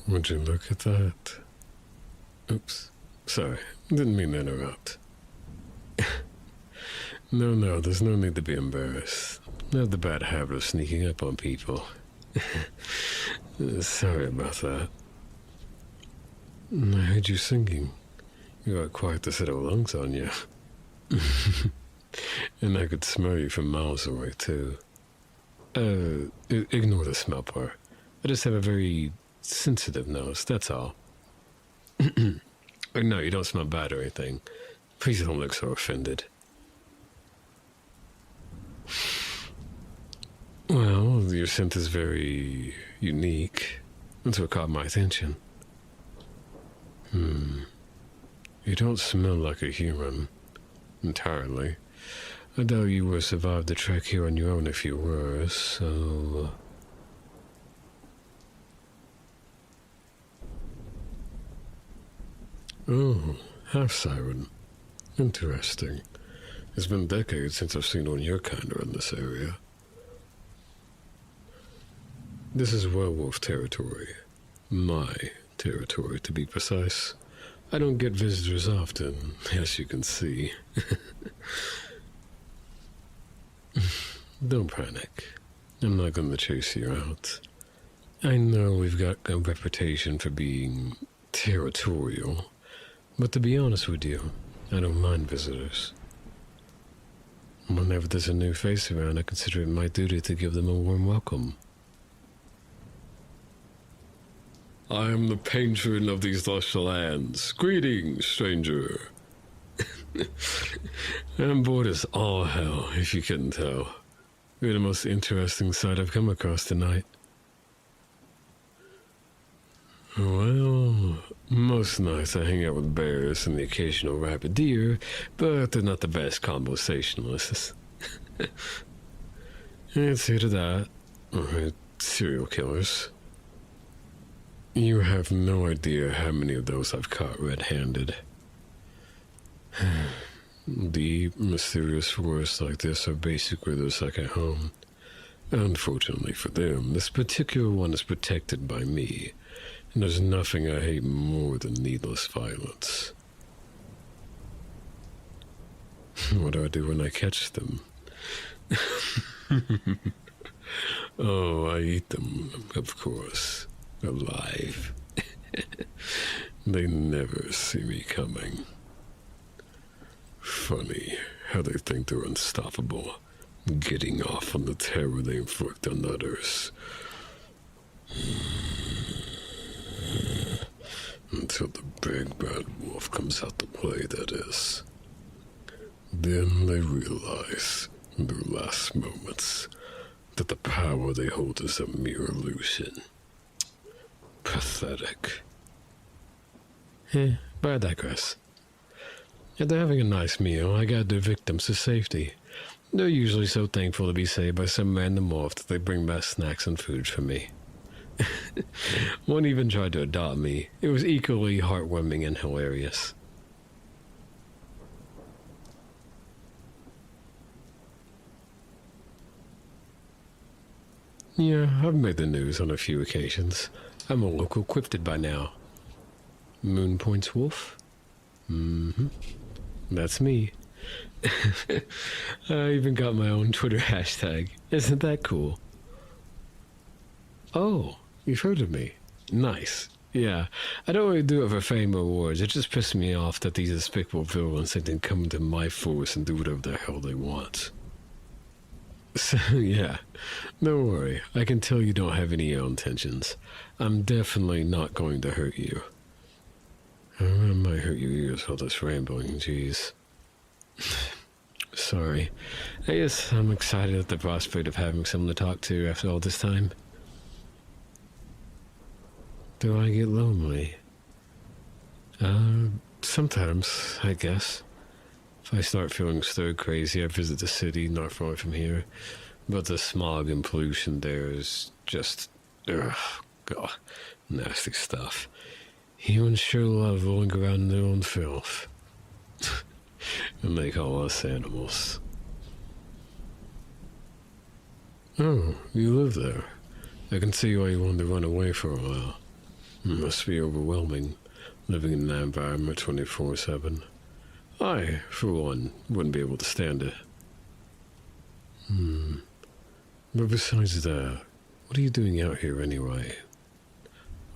Would you look at that? Oops. Sorry, didn't mean to interrupt. No, there's no need to be embarrassed. I have the bad habit of sneaking up on people. Sorry about that. I heard you singing. You got quite a set of lungs on you. And I could smell you from miles away, too. Ignore the smell part. I just have a very sensitive nose, that's all. No, you don't smell bad or anything. Please don't look so offended. Well, your scent is very unique. That's what caught my attention. You don't smell like a human. Entirely. I doubt you would have survived the trek here on your own if you were, so... Oh, half Siren. Interesting. It's been decades since I've seen one of your kind around this area. This is werewolf territory. My territory, to be precise. I don't get visitors often, as you can see. Don't panic. I'm not going to chase you out. I know we've got a reputation for being territorial, but to be honest with you, I don't mind visitors. Whenever there's a new face around, I consider it my duty to give them a warm welcome. I am the patron of these lush lands. Greetings, stranger. I'm bored as all hell, if you couldn't tell. You're the most interesting sight I've come across tonight. Well, most nights I hang out with bears and the occasional rabid deer, but they're not the best conversationalists. It's here to that, or serial killers. You have no idea how many of those I've caught red-handed. Deep, mysterious forests like this are basically their second home. Unfortunately for them, this particular one is protected by me, and there's nothing I hate more than needless violence. What do I do when I catch them? Oh, I eat them, of course. Alive. They never see me coming. Funny how they think they're unstoppable, getting off on the terror they inflict on others. Until the big bad wolf comes out to play, that is. Then they realize, in their last moments, that the power they hold is a mere illusion. Pathetic. But I digress. After having a nice meal, I guide their victims to safety. They're usually so thankful to be saved by some random wolf that they bring back snacks and food for me. One even tried to adopt me. It was equally heartwarming and hilarious. Yeah, I've made the news on a few occasions. I'm a local cryptid by now. Moon Point's wolf? That's me. I even got my own Twitter hashtag. Isn't that cool? Oh, you've heard of me. Nice. Yeah, I don't really do it for fame or awards. It just pisses me off that these despicable villains think they can come into my force and do whatever the hell they want. So, yeah, don't worry. I can tell you don't have any ill intentions. I'm definitely not going to hurt you. I might hurt your ears all this rambling, jeez. Sorry. I guess I'm excited at the prospect of having someone to talk to after all this time. Do I get lonely? Sometimes, I guess. If I start feeling stir crazy, I visit the city not far from here. But the smog and pollution there is just... ugh, God, nasty stuff. Humans sure love rolling around in their own filth. And they call us animals. Oh, you live there. I can see why you wanted to run away for a while. It must be overwhelming, living in that environment 24/7. I, for one, wouldn't be able to stand it. But besides that, what are you doing out here anyway?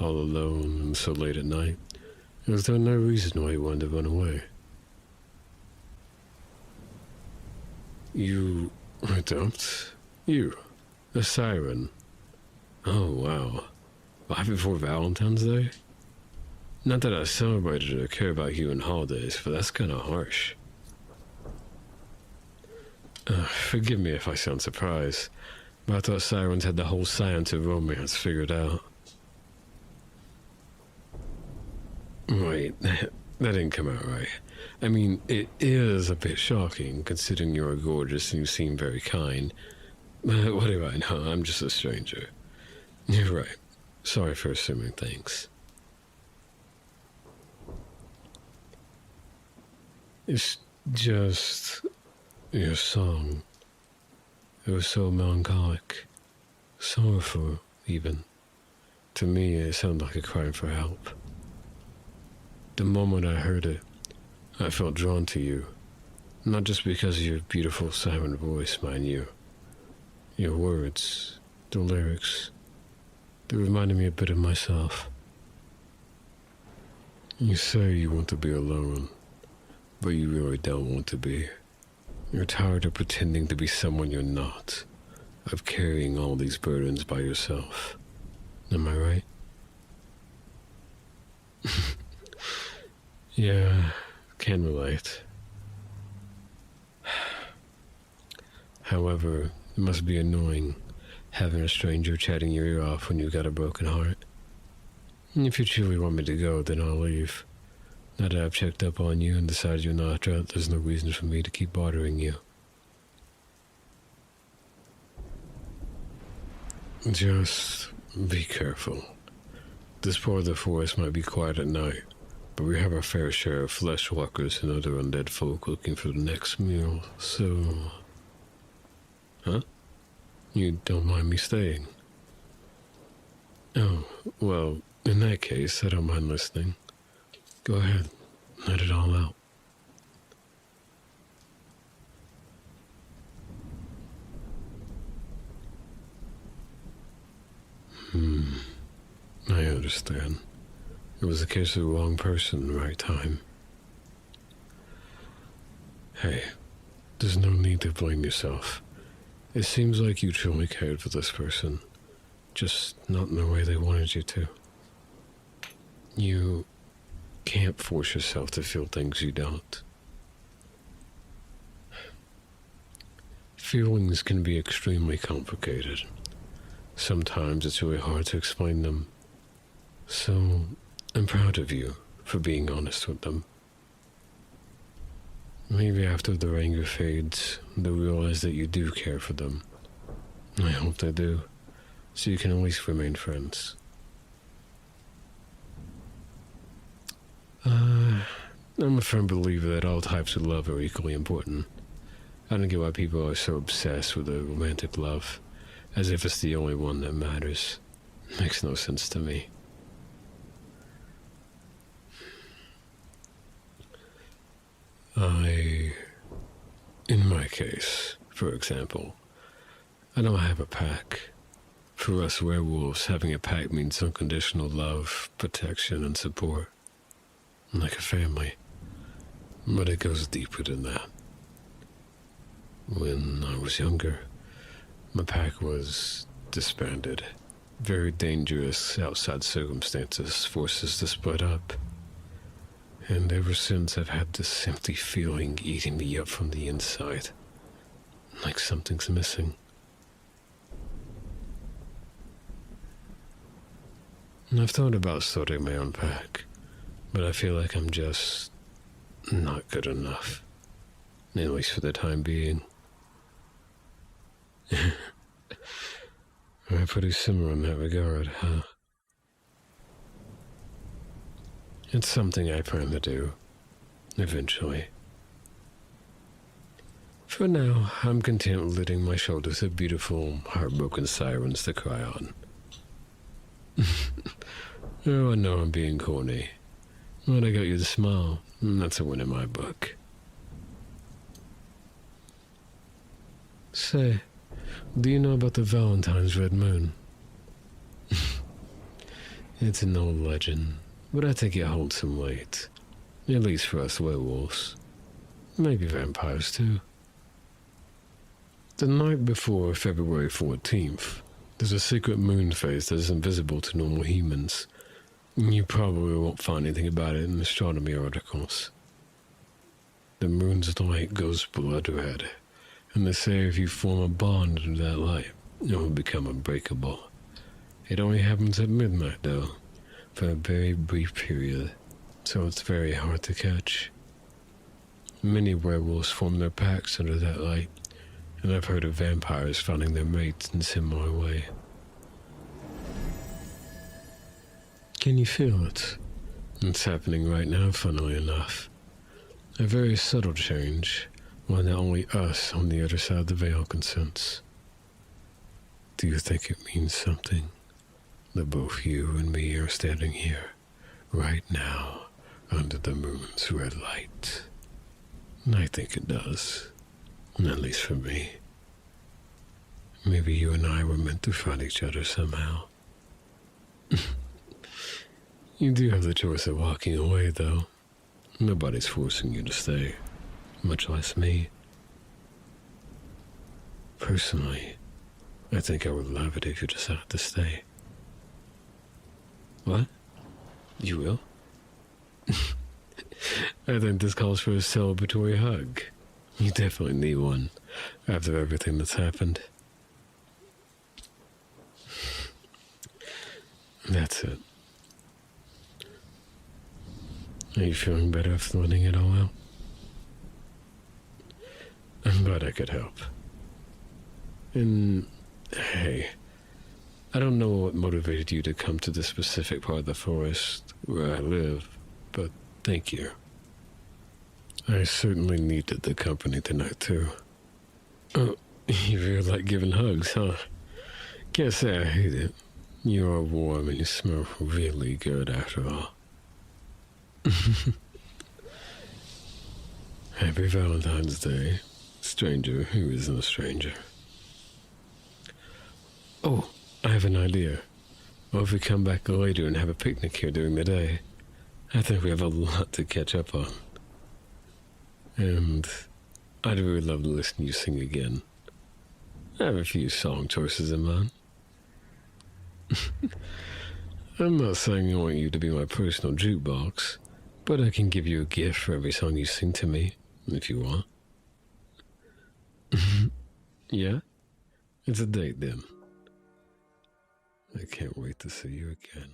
All alone and so late at night? Is there no reason why you wanted to run away? You were dumped? You? A Siren? Oh, wow. Right before Valentine's Day? Not that I celebrated or care about you on holidays, but that's kind of harsh. Forgive me if I sound surprised, but I thought Sirens had the whole science of romance figured out. Wait, that didn't come out right. I mean, it is a bit shocking, considering you're gorgeous and you seem very kind. But what do I know? I'm just a stranger. You're right. Sorry for assuming things. It's just your song. It was so melancholic, sorrowful even. To me, it sounded like a cry for help. The moment I heard it, I felt drawn to you, not just because of your beautiful siren voice, mind you. Your words, the lyrics, they reminded me a bit of myself. You say you want to be alone, but you really don't want to be. You're tired of pretending to be someone you're not, of carrying all these burdens by yourself. Am I right? Yeah, can relate. However, it must be annoying having a stranger chatting your ear off when you've got a broken heart. And if you truly want me to go, then I'll leave. Now that I've checked up on you and decided you're not drunk, there's no reason for me to keep bothering you. Just be careful. This part of the forest might be quiet at night, but we have our fair share of flesh walkers and other undead folk looking for the next meal, so... Huh? You don't mind me staying? Oh, well, in that case, I don't mind listening. Go ahead, let it all out. I understand. It was a case of the wrong person in the right time. Hey, there's no need to blame yourself. It seems like you truly cared for this person, just not in the way they wanted you to. You can't force yourself to feel things you don't. Feelings can be extremely complicated. Sometimes it's really hard to explain them. So, I'm proud of you for being honest with them. Maybe after their anger fades, they'll realize that you do care for them. I hope they do, so you can at least remain friends. I'm a firm believer that all types of love are equally important. I don't get why people are so obsessed with a romantic love, as if it's the only one that matters. Makes no sense to me. In my case, for example, I don't have a pack. For us werewolves, having a pack means unconditional love, protection, and support. Like a family. But it goes deeper than that. When I was younger, my pack was disbanded. Very dangerous outside circumstances forced us to split up. And ever since, I've had this empty feeling eating me up from the inside. Like something's missing. And I've thought about starting my own pack, but I feel like I'm just not good enough. At least for the time being. We're pretty similar in that regard, huh? It's something I plan to do, eventually. For now, I'm content letting my shoulders have beautiful, heartbroken sirens to cry on. Oh, I know I'm being corny. But I got you to smile, and that's a win in my book. Say, do you know about the Valentine's red moon? It's an old legend, but I think it holds some weight. At least for us werewolves. Maybe vampires too. The night before February 14th, there's a secret moon phase that is invisible to normal humans. You probably won't find anything about it in astronomy articles. The moon's light goes blood red, and they say if you form a bond under that light, it will become unbreakable. It only happens at midnight, though, for a very brief period, so it's very hard to catch. Many werewolves form their packs under that light, and I've heard of vampires finding their mates in a similar way. Can you feel it? It's happening right now, funnily enough. A very subtle change, one that only us on the other side of the veil can sense. Do you think it means something? That both you and me are standing here, right now, under the moon's red light. I think it does. At least for me. Maybe you and I were meant to find each other somehow. You do have the choice of walking away, though. Nobody's forcing you to stay, much less me. Personally, I think I would love it if you decided to stay. What? You will? I think this calls for a celebratory hug. You definitely need one, after everything that's happened. That's it. Are you feeling better after letting it all out? I'm glad I could help. And, hey, I don't know what motivated you to come to this specific part of the forest where I live, but thank you. I certainly needed the company tonight, too. Oh, you really like giving hugs, huh? Can't say I hate it. You are warm and you smell really good after all. Happy Valentine's Day, stranger who isn't a stranger. Oh, I have an idea. What if we come back later and have a picnic here during the day? I think we have a lot to catch up on. And I'd really love to listen to you sing again. I have a few song choices in mind. I'm not saying I want you to be my personal jukebox, but I can give you a gift for every song you sing to me, if you want. Yeah? It's a date then. I can't wait to see you again.